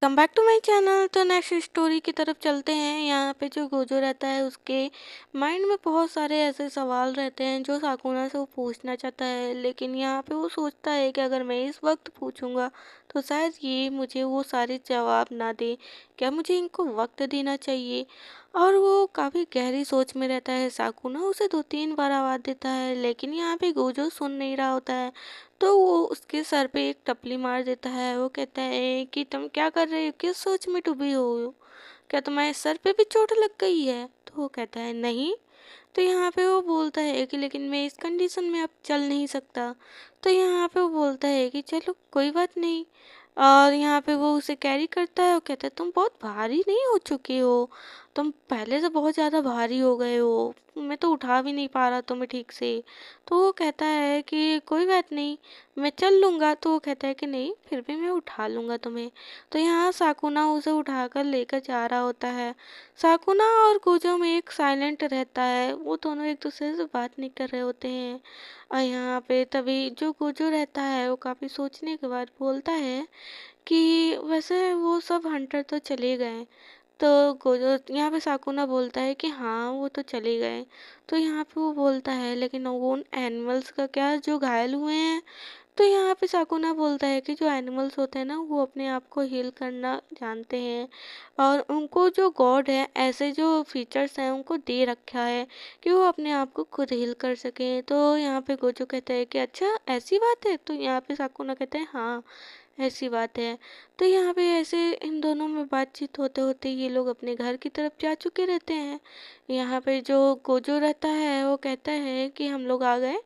Come back to my channel. तो next story की तरफ चलते हैं। यहाँ पे जो गोजो रहता है उसके माइंड में बहुत सारे ऐसे सवाल रहते हैं जो साकुना से वो पूछना चाहता है, लेकिन यहाँ पे वो सोचता है कि अगर मैं इस वक्त पूछूंगा तो शायद ये मुझे वो सारे जवाब ना दे। क्या मुझे इनको वक्त देना चाहिए? और वो काफ़ी गहरी सोच में रहता है। साकुना उसे 2-3 बार आवाज़ देता है, लेकिन यहाँ पे गोजो सुन नहीं रहा होता है। तो वो उसके सर पे एक टपली मार देता है। वो कहता है कि तुम क्या कर रहे हो, किस सोच में डूबी हो, क्या तुम्हारे सर पे भी चोट लग गई है? तो वो कहता है नहीं। तो यहाँ पे वो बोलता है कि लेकिन मैं इस कंडीशन में अब चल नहीं सकता। तो यहाँ पे वो बोलता है कि चलो कोई बात नहीं। और यहाँ पे वो उसे कैरी करता है और कहता है तुम बहुत भारी नहीं हो चुके हो, तुम पहले से बहुत ज़्यादा भारी हो गए हो, मैं तो उठा भी नहीं पा रहा तुम्हें ठीक से। तो वो कहता है कि कोई बात नहीं, मैं चल लूँगा। तो वो कहता है कि नहीं, फिर भी मैं उठा लूँगा तुम्हें। तो यहाँ साकुना उसे उठाकर लेकर जा रहा होता है। साकुना और गोजो में एक साइलेंट रहता है, वो दोनों एक दूसरे से बात नहीं कर रहे होते हैं। और यहाँ पे तभी जो गोजो रहता है वो काफ़ी सोचने के बाद बोलता है कि वैसे वो सब हंटर तो चले गए। तो गोजो यहाँ पे साकुना बोलता है कि हाँ वो तो चले गए। तो यहाँ पे वो बोलता है लेकिन वो उन एनिमल्स का क्या जो घायल हुए हैं? तो यहाँ पे साकुना बोलता है कि जो एनिमल्स होते हैं ना वो अपने आप को हील करना जानते हैं, और उनको जो गॉड है ऐसे जो फीचर्स हैं उनको दे रखा है कि वो अपने आप को खुद हील कर सकें। तो यहाँ पे गोजो कहता है कि अच्छा ऐसी बात है? तो यहाँ पे साकुना कहते हैं हाँ ऐसी बात है। तो यहाँ पे ऐसे इन दोनों में बातचीत होते होते ये लोग अपने घर की तरफ जा चुके रहते हैं। यहाँ पे जो गोजो रहता है वो कहता है कि हम लोग आ गए।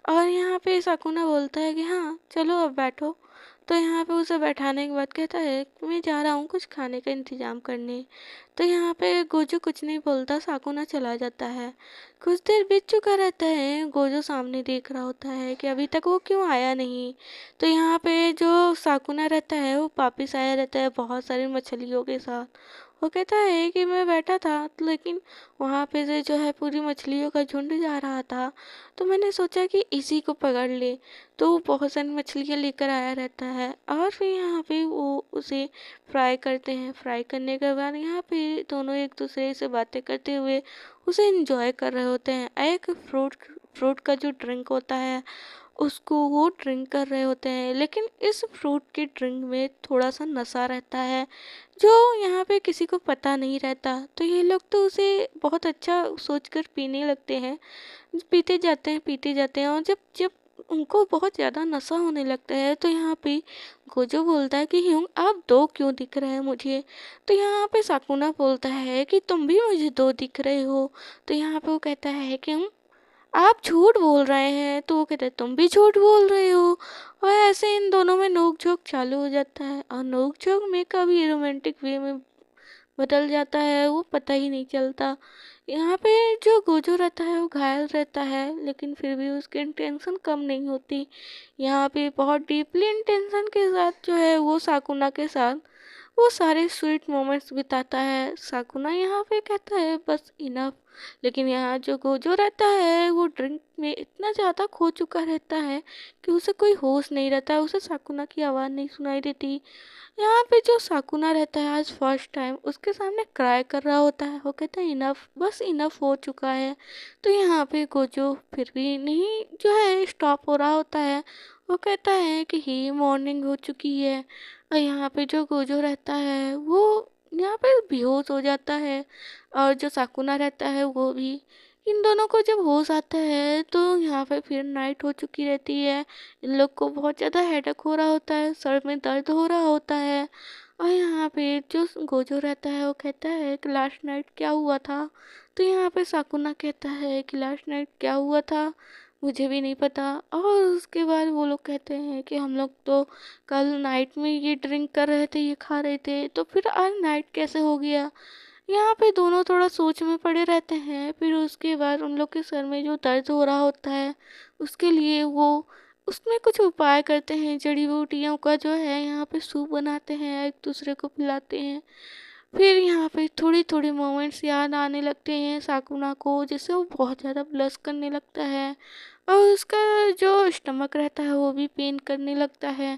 और यहाँ पे साकुना बोलता है कि हाँ चलो अब बैठो। तो यहाँ पे उसे बैठाने के बाद कहता है कि मैं जा रहा हूँ कुछ खाने का इंतजाम करने। तो यहाँ पे गोजो कुछ नहीं बोलता, साकुना चला जाता है। कुछ देर बीत चुका रहता है, गोजो सामने देख रहा होता है कि अभी तक वो क्यों आया नहीं। तो यहाँ पे जो साकुना रहता है वो वापिस आया रहता है बहुत सारी मछलियों के साथ। वो कहता है कि मैं बैठा था लेकिन वहाँ पे से जो है पूरी मछलियों का झुंड जा रहा था, तो मैंने सोचा कि इसी को पकड़ ले। तो वो बहुत सारी मछलियाँ लेकर आया रहता है और फिर यहाँ पे वो उसे फ्राई करते हैं। फ्राई करने के बाद यहाँ पे दोनों एक दूसरे से बातें करते हुए उसे एंजॉय कर रहे होते हैं। एक फ्रूट फ्रूट का जो ड्रिंक होता है उसको वो ड्रिंक कर रहे होते हैं, लेकिन इस फ्रूट के ड्रिंक में थोड़ा सा नशा रहता है जो यहाँ पे किसी को पता नहीं रहता। तो ये लोग तो उसे बहुत अच्छा सोचकर पीने लगते हैं, पीते जाते हैं। और जब जब उनको बहुत ज़्यादा नशा होने लगता है तो यहाँ पे गोजो बोलता है कि ह्यूंग आप दो क्यों दिख रहे हैं मुझे? तो यहाँ पे साकुना बोलता है कि तुम भी मुझे दो दिख रहे हो। तो यहाँ पे वो कहता है कि आप झूठ बोल रहे हैं। तो वो कहते हैं तुम भी झूठ बोल रहे हो। और ऐसे इन दोनों में नोक झोंक चालू हो जाता है और नोक झोंक में कभी रोमांटिक वे में बदल जाता है वो पता ही नहीं चलता। यहाँ पे जो गोजो रहता है वो घायल रहता है, लेकिन फिर भी उसकी इंटेंशन कम नहीं होती। यहाँ पे बहुत डीपली इंटेंशन के साथ जो है वो साकुना के साथ वो सारे स्वीट मोमेंट्स बिताता है। साकुना यहाँ पे कहता है बस इनफ। लेकिन यहाँ जो गोजो रहता है वो ड्रिंक में इतना ज़्यादा खो चुका रहता है कि उसे कोई होश नहीं रहता है, उसे साकुना की आवाज़ नहीं सुनाई देती। यहाँ पे जो साकुना रहता है आज फर्स्ट टाइम उसके सामने क्राई कर रहा होता है। वो कहता है इनफ, बस इनफ हो चुका है। तो यहाँ पे गोजो फिर भी नहीं जो है स्टॉप हो रहा होता है। वो कहता है कि ही मॉर्निंग हो चुकी है। और यहाँ पे जो गोजो रहता है वो यहाँ पे बेहोश हो जाता है, और जो साकुना रहता है वो भी। इन दोनों को जब होश आता है तो यहाँ पे फिर नाइट हो चुकी रहती है। इन लोग को बहुत ज़्यादा हेडेक हो रहा होता है, सर में दर्द हो रहा होता है। और यहाँ पे जो गोजो रहता है वो कहता है कि लास्ट नाइट क्या हुआ था? तो यहाँ पे साकुना कहता है कि लास्ट नाइट क्या हुआ था मुझे भी नहीं पता। और उसके बाद वो लोग कहते हैं कि हम लोग तो कल नाइट में ये ड्रिंक कर रहे थे, ये खा रहे थे, तो फिर आज नाइट कैसे हो गया? यहाँ पे दोनों थोड़ा सोच में पड़े रहते हैं। फिर उसके बाद उन लोग के सर में जो दर्द हो रहा होता है उसके लिए वो उसमें कुछ उपाय करते हैं, जड़ी बूटियों का जो है यहाँ पे सूप बनाते हैं, एक दूसरे को पिलाते हैं। फिर यहाँ पे थोड़ी थोड़ी मोमेंट्स याद आने लगते हैं साकुना को, जिससे वो बहुत ज़्यादा ब्लश करने लगता है और उसका जो स्टमक रहता है वो भी पेन करने लगता है।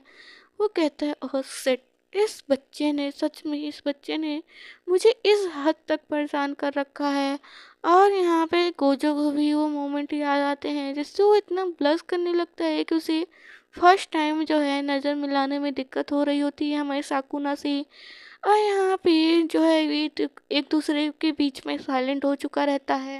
वो कहता है ओह शिट, इस बच्चे ने, सच में इस बच्चे ने मुझे इस हद तक परेशान कर रखा है। और यहाँ पे गोजो को भी वो मोमेंट याद आते हैं जिससे वो इतना ब्लश करने लगता है कि उसे फर्स्ट टाइम जो है नज़र मिलाने में दिक्कत हो रही होती है हमारे साकुना से। और यहाँ पे जो है ये एक दूसरे के बीच में साइलेंट हो चुका रहता है।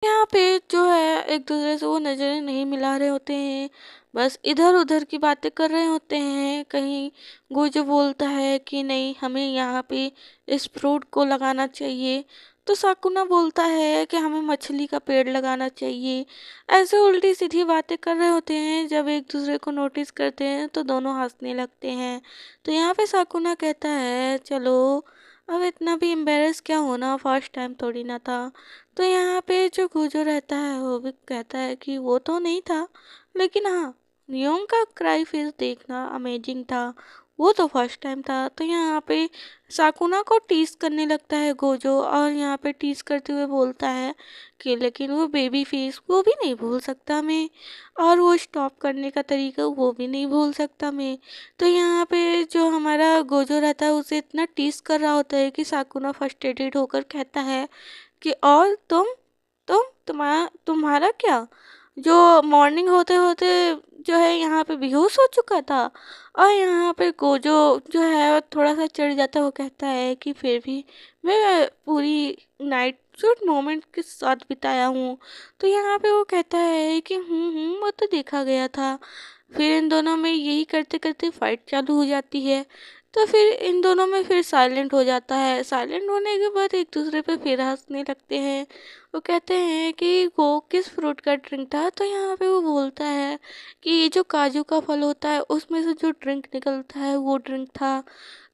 यहाँ पे जो है एक दूसरे से वो नज़रें नहीं मिला रहे होते हैं, बस इधर उधर की बातें कर रहे होते हैं। कहीं गोजो बोलता है कि नहीं, हमें यहाँ पे इस फ्रूट को लगाना चाहिए, तो साकुना बोलता है कि हमें मछली का पेड़ लगाना चाहिए। ऐसे उल्टी सीधी बातें कर रहे होते हैं। जब एक दूसरे को नोटिस करते हैं तो दोनों हंसने लगते हैं। तो यहाँ पे साकुना कहता है चलो, अब इतना भी एम्बेरस क्या होना, फर्स्ट टाइम थोड़ी ना था। तो यहाँ पे जो गोजो रहता है वो भी कहता है कि वो तो नहीं था, लेकिन हाँ, नियोंग का क्राई फेस देखना अमेजिंग था, वो तो फर्स्ट टाइम था। तो यहाँ पे साकुना को टीज करने लगता है गोजो, और यहाँ पे टीज करते हुए बोलता है कि लेकिन वो बेबी फेस वो भी नहीं भूल सकता मैं, और वो स्टॉप करने का तरीका वो भी नहीं भूल सकता मैं। तो यहाँ पे जो हमारा गोजो रहता है उसे इतना टीज कर रहा होता है कि साकुना फ्रस्ट्रेटेड होकर कहता है कि और तुम्हारा क्या, जो मॉर्निंग होते होते जो है यहाँ पे बेहोश हो चुका था। और यहाँ पे गोजो जो है थोड़ा सा चिढ़ जाता है, वो कहता है कि फिर भी मैं पूरी नाइट स्वीट मोमेंट के साथ बिताया हूँ। तो यहाँ पे वो कहता है कि वो तो देखा गया था। फिर इन दोनों में यही करते करते फाइट चालू हो जाती है। तो फिर इन दोनों में फिर साइलेंट हो जाता है। साइलेंट होने के बाद एक दूसरे पे फिर हंसने लगते हैं। वो कहते हैं कि वो किस फ्रूट का ड्रिंक था। तो यहाँ पे वो बोलता है कि ये जो काजू का फल होता है उसमें से जो ड्रिंक निकलता है वो ड्रिंक था।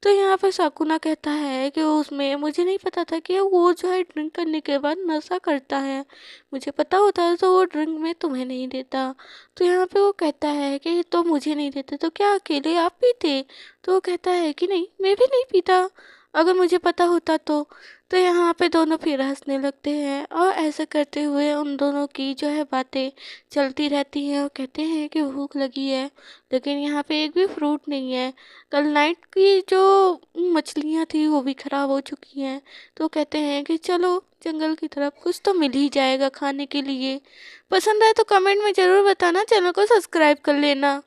तो यहाँ पे साकुना कहता है कि उसमें मुझे नहीं पता था कि वो जो है ड्रिंक करने के बाद नशा करता है, मुझे पता होता तो वो ड्रिंक मैं तुम्हें नहीं देता। तो यहाँ पे वो कहता है कि तो मुझे नहीं देते तो क्या अकेले आप पीते। तो वो कहता है कि नहीं, मैं भी नहीं पीता, अगर मुझे पता होता तो। तो यहाँ पे दोनों फिर हंसने लगते हैं, और ऐसे करते हुए उन दोनों की जो है बातें चलती रहती हैं। और कहते हैं कि भूख लगी है, लेकिन यहाँ पे एक भी फ्रूट नहीं है। कल नाइट की जो मछलियाँ थी वो भी खराब हो चुकी हैं। तो कहते हैं कि चलो जंगल की तरफ, कुछ तो मिल ही जाएगा खाने के लिए। पसंद आए तो कमेंट में ज़रूर बताना, चैनल को सब्सक्राइब कर लेना।